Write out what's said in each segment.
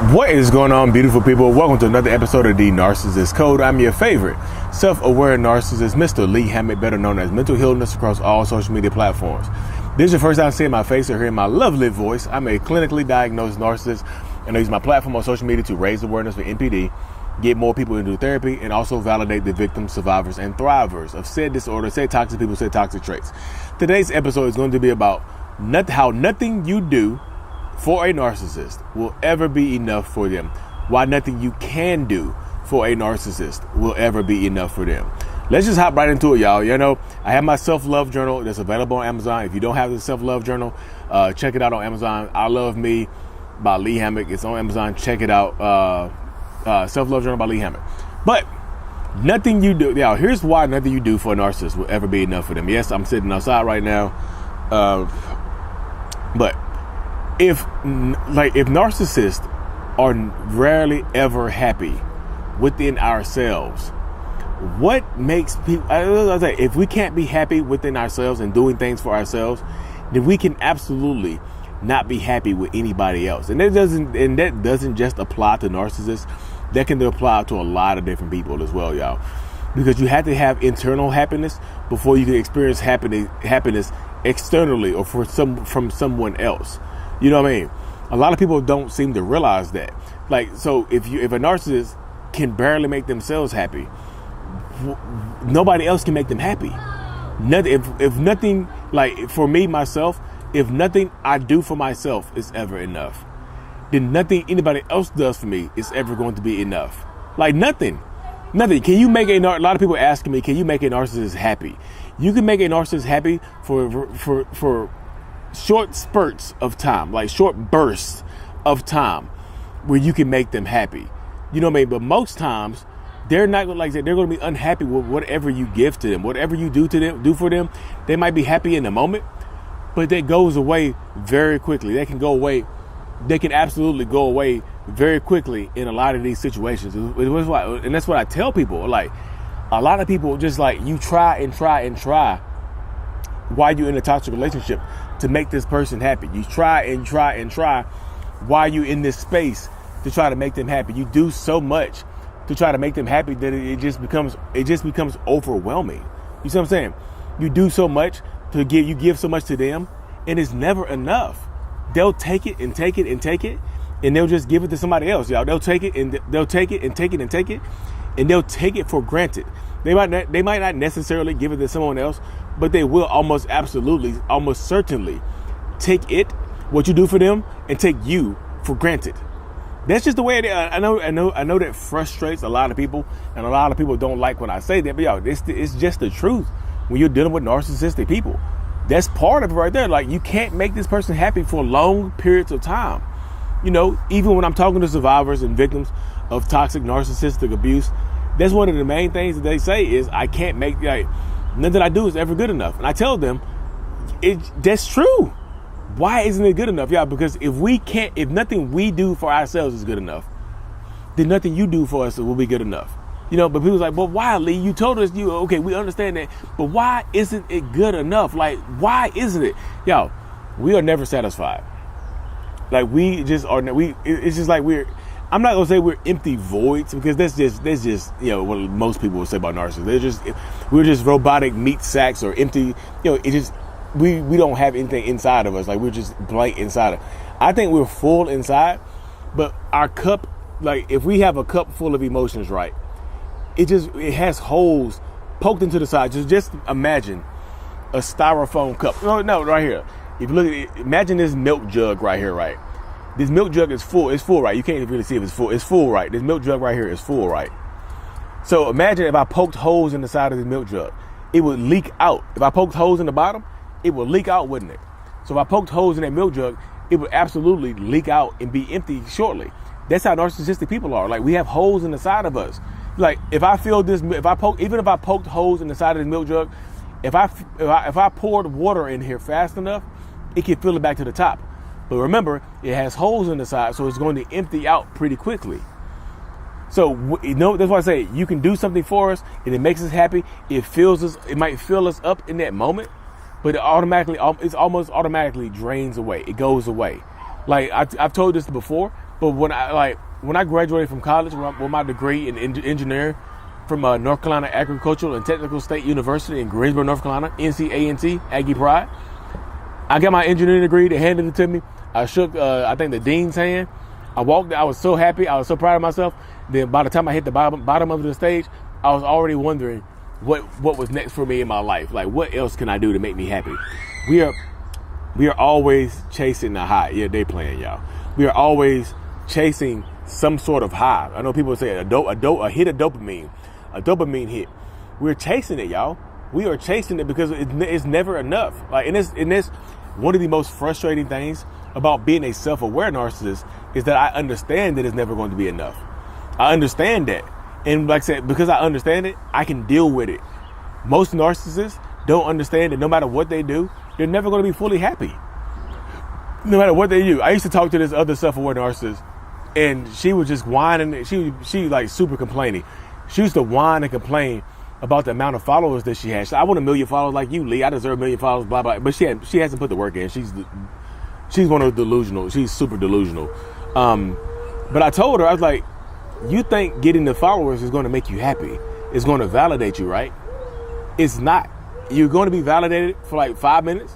What is going on, beautiful people? Welcome to another episode of the Narcissist Code. I'm your favorite self-aware narcissist, Mr. Lee Hammett, better known as Mental Healness, across all social media platforms. This is your first time seeing my face or hearing my lovely voice. I'm a clinically diagnosed narcissist, and I use my platform on social media to raise awareness for NPD, get more people into therapy, and also validate the victims, survivors, and thrivers of said disorder, said toxic people, said toxic traits. Today's episode is going to be about how nothing you do for a narcissist will ever be enough for them. Why nothing you can do for a narcissist will ever be enough for them. Let's just hop right into it, y'all. You know, I have my self-love journal that's available on Amazon. If you don't have the self-love journal, check it out on Amazon. I Love Me by Lee Hammock. It's on Amazon. Check it out. Self-love journal by Lee Hammock. But nothing you do, y'all, here's why nothing you do for a narcissist will ever be enough for them. Yes, I'm sitting outside right now. But if narcissists are rarely ever happy within ourselves, what makes people, if we can't be happy within ourselves and doing things for ourselves, then we can absolutely not be happy with anybody else. And that doesn't just apply to narcissists. That can apply to a lot of different people as well, y'all. Because you have to have internal happiness before you can experience happiness externally or from someone else. You know what I mean? A lot of people don't seem to realize that. Like, so if a narcissist can barely make themselves happy, nobody else can make them happy. If nothing, like for me, myself, if nothing I do for myself is ever enough, then nothing anybody else does for me is ever going to be enough. Like nothing. Can you make a lot of people asking me, can you make a narcissist happy? You can make a narcissist happy for short spurts of time, like short bursts of time where you can make them happy. You know what I mean? But most times they're not like that. They're going to be unhappy with whatever you give to them, whatever you do for them. They might be happy in the moment, but that goes away very quickly. They can go away. They can absolutely go away very quickly in a lot of these situations. And that's what I tell people. Like, a lot of people just like, you try and try while you're in a toxic relationship to make this person happy. You try and try while you're in this space to try to make them happy. You do so much to try to make them happy that it just becomes overwhelming. You see what I'm saying? You do so much you give so much to them, and it's never enough. They'll take it and take it and take it, and they'll just give it to somebody else, y'all. They'll take it and they'll take it and take it and take it, and they'll take it for granted. They might not necessarily give it to someone else, but they will almost certainly take what you do for them, and take you for granted. That's just the way it is. I know that frustrates a lot of people, and a lot of people don't like when I say that, but y'all, it's just the truth when you're dealing with narcissistic people. That's part of it right there. Like, you can't make this person happy for long periods of time. You know, even when I'm talking to survivors and victims of toxic narcissistic abuse, that's one of the main things that they say is, I can't make, like, nothing I do is ever good enough. And I tell them, that's true. Why isn't it good enough? Yeah, because if nothing we do for ourselves is good enough, then nothing you do for us will be good enough. You know, but people's like, well, why, Lee? You told us okay, we understand that, but why isn't it good enough? Like, why isn't it? Y'all, we are never satisfied. Like, we just are, it's just like I'm not gonna say we're empty voids, because that's just, you know, what most people would say about narcissists. We're just robotic meat sacks or empty, you know, it just, we don't have anything inside of us. Like, we're just blank inside. I think we're full inside, but our cup, like, if we have a cup full of emotions, right, it has holes poked into the side. Just imagine a styrofoam cup. No, right here. If you look at it, imagine this milk jug right here, right? This milk jug is full. It's full, right? You can't really see if it's full. It's full, right? This milk jug right here is full, right? So imagine if I poked holes in the side of this milk jug, it would leak out. If I poked holes in the bottom, it would leak out, wouldn't it? So if I poked holes in that milk jug, it would absolutely leak out and be empty shortly. That's how narcissistic people are. Like, we have holes in the side of us. Like, if I poked holes in the side of this milk jug, if I poured water in here fast enough, it can fill it back to the top. But remember, it has holes in the side, so it's going to empty out pretty quickly. So, you know, that's why I say you can do something for us, and it makes us happy. It might fill us up in that moment, but it's almost automatically drains away. It goes away. Like, I've told this before. But when I graduated from college with my degree in engineering from North Carolina Agricultural and Technical State University in Greensboro, North Carolina, NCANT, Aggie Pride. I got my engineering degree. They handed it to me. I shook, I think, the dean's hand. I walked. I was so happy. I was so proud of myself. Then by the time I hit the bottom of the stage, I was already wondering what was next for me in my life. Like, what else can I do to make me happy? We are always chasing the high. Yeah, they playing, y'all. We are always chasing some sort of high. I know people say a hit of dopamine, a dopamine hit. We're chasing it, y'all. We are chasing it because it's never enough. Like, and this one of the most frustrating things about being a self-aware narcissist is that I understand that it's never going to be enough. I understand that. And like I said, because I understand it, I can deal with it. Most narcissists don't understand that no matter what they do, they're never going to be fully happy. No matter what they do. I used to talk to this other self-aware narcissist, and she was just whining. She like super complaining. She used to whine and complain about the amount of followers that she had. So I want 1 million followers like you, Lee. I deserve 1 million followers, blah, blah. But she hasn't put the work in. She's one of the delusional. She's super delusional. But I told her, I was like, you think getting the followers is going to make you happy? It's going to validate you, right? It's not. You're going to be validated for like 5 minutes,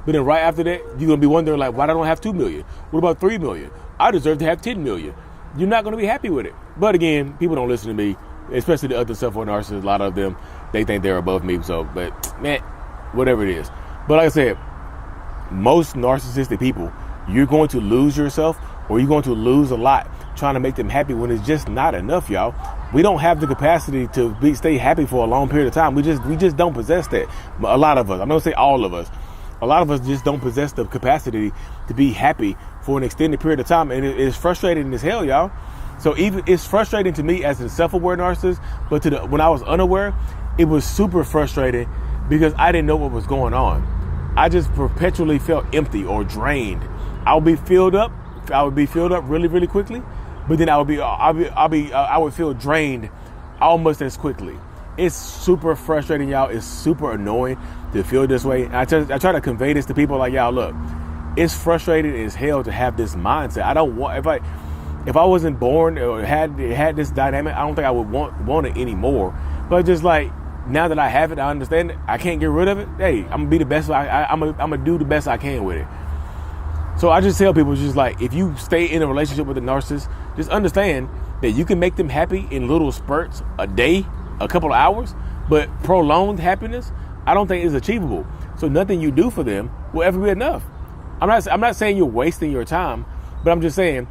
but then right after that, you're going to be wondering, like, why don't I have 2 million? What about 3 million? I deserve to have 10 million. You're not going to be happy with it. But again, people don't listen to me, especially the other self-aware narcissists. A lot of them, they think they're above me. So, but man, whatever it is. But like I said, most narcissistic people, you're going to lose yourself, or you're going to lose a lot trying to make them happy when it's just not enough, y'all. We don't have the capacity to stay happy for a long period of time. We just don't possess that. A lot of us, I'm going to say all of us, a lot of us just don't possess the capacity to be happy for an extended period of time. And it's frustrating as hell, y'all. So even it's frustrating to me as a self-aware narcissist, but when I was unaware, it was super frustrating because I didn't know what was going on. I just perpetually felt empty or drained. I would be filled up really, really quickly, but then I would feel drained almost as quickly. It's super frustrating, y'all. It's super annoying to feel this way. And I try to convey this to people like, y'all, look, it's frustrating as hell to have this mindset. I don't want, if I wasn't born or had this dynamic, I don't think I would want it anymore. But just like, now that I have it, I understand it, I can't get rid of it. Hey, I'm gonna be the best. I'm gonna do the best I can with it. So I just tell people, just like, if you stay in a relationship with a narcissist, just understand that you can make them happy in little spurts, a day, a couple of hours, but prolonged happiness, I don't think is achievable. So nothing you do for them will ever be enough. I'm not saying you're wasting your time, but I'm just saying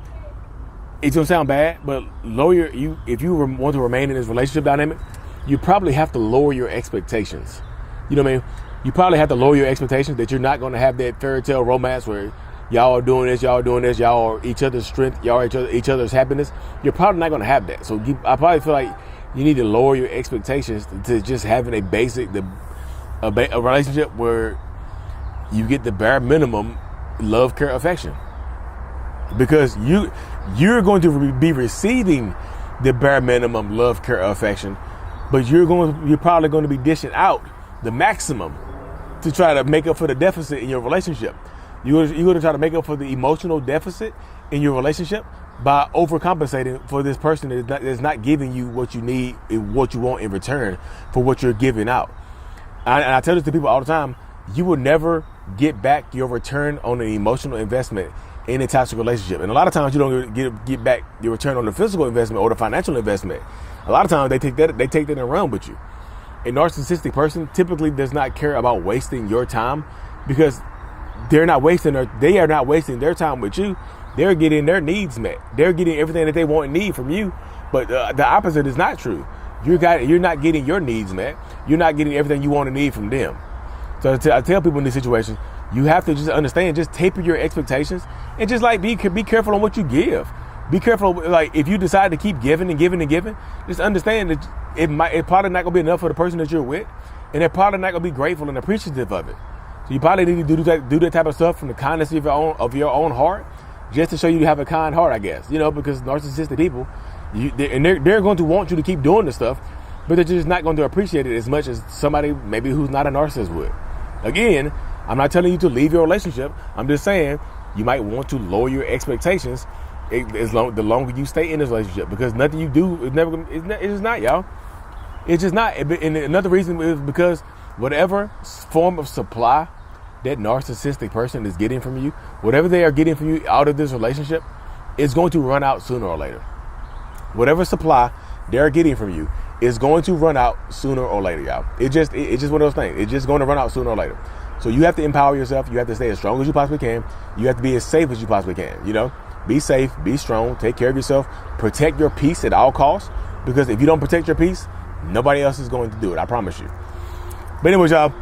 it's gonna sound bad, but if you want to remain in this relationship dynamic, you probably have to lower your expectations. You know what I mean? You probably have to lower your expectations that you're not going to have that fairy tale romance where y'all are doing this, y'all are each other's strength, y'all are each other's happiness. You're probably not going to have that. So I probably feel like you need to lower your expectations to just having a basic, a relationship where you get the bare minimum love, care, affection. Because you're going to be receiving the bare minimum love, care, affection, but you're probably going to be dishing out the maximum to try to make up for the deficit in your relationship. You're going to try to make up for the emotional deficit in your relationship by overcompensating for this person that's not giving you what you need and what you want in return for what you're giving out. And I tell this to people all the time, you will never get back your return on an emotional investment in a toxic relationship. And a lot of times you don't get back your return on the physical investment or the financial investment. A lot of times they take that and run with you. A narcissistic person typically does not care about wasting your time because they are not wasting their time with you. They're getting their needs met. They're getting everything that they want and need from you. But the opposite is not true. You're not getting your needs met. You're not getting everything you want and need from them. So I tell people in these situations, you have to just understand, just taper your expectations and just like be careful on what you give. Be careful, like if you decide to keep giving and giving and giving, just understand that it's probably not gonna be enough for the person that you're with, and they're probably not gonna be grateful and appreciative of it. So you probably need to do that type of stuff from the kindness of your own heart, just to show you have a kind heart, I guess. You know, because narcissistic people, they're going to want you to keep doing the stuff, but they're just not going to appreciate it as much as somebody maybe who's not a narcissist would. Again, I'm not telling you to leave your relationship. I'm just saying you might want to lower your expectations the longer you stay in this relationship, because nothing you do is never. It's just not, y'all. It's just not. And another reason is because whatever form of supply that narcissistic person is getting from you, whatever they are getting from you out of this relationship, is going to run out sooner or later. Whatever supply they're getting from you is going to run out sooner or later, y'all. It's just one of those things. It's just going to run out sooner or later. So you have to empower yourself. You have to stay as strong as you possibly can. You have to be as safe as you possibly can. You know, be safe, be strong, take care of yourself, protect your peace at all costs. Because if you don't protect your peace, nobody else is going to do it. I promise you. But anyways, y'all,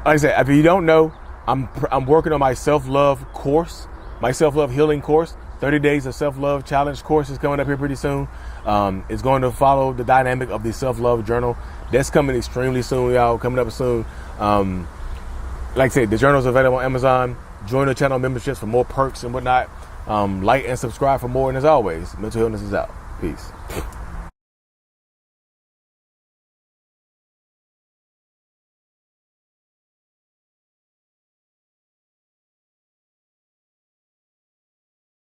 like I said, if you don't know, I'm working on my self-love course, my self-love healing course. 30 days of self-love challenge course is coming up here pretty soon. It's going to follow the dynamic of the self-love journal. That's coming extremely soon, y'all. Coming up soon. Like I said, the journal's available on Amazon. Join the channel memberships for more perks and whatnot. Like and subscribe for more. And as always, mental illness is out. Peace.